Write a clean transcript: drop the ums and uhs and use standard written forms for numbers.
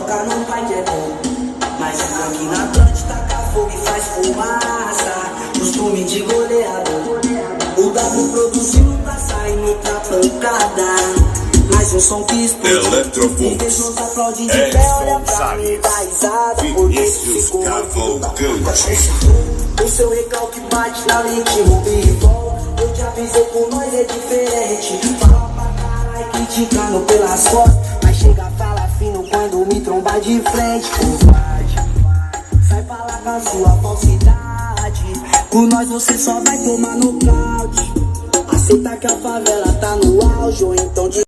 toca no pai que é bom. Mas aqui na Atlântida taca fogo e faz fumaça. Costume de goleador. O W produzindo tá saindo pra pancada. Mais um som que explode. Eletrofone. E deixa nos aplaudir de pé, olha pra mim, dá risada. Vinícius Cavalcante. O seu recalque bate na mente, Rubicon. Eu te avisei, com nós é diferente. Fala pra caralho, criticando pelas costas. Mas chega, fala fino quando me trombar de frente. Covarde, sai falar com a sua falsidade. Com nós você só vai tomar nocaute. Aceita que a favela tá no auge, ou então de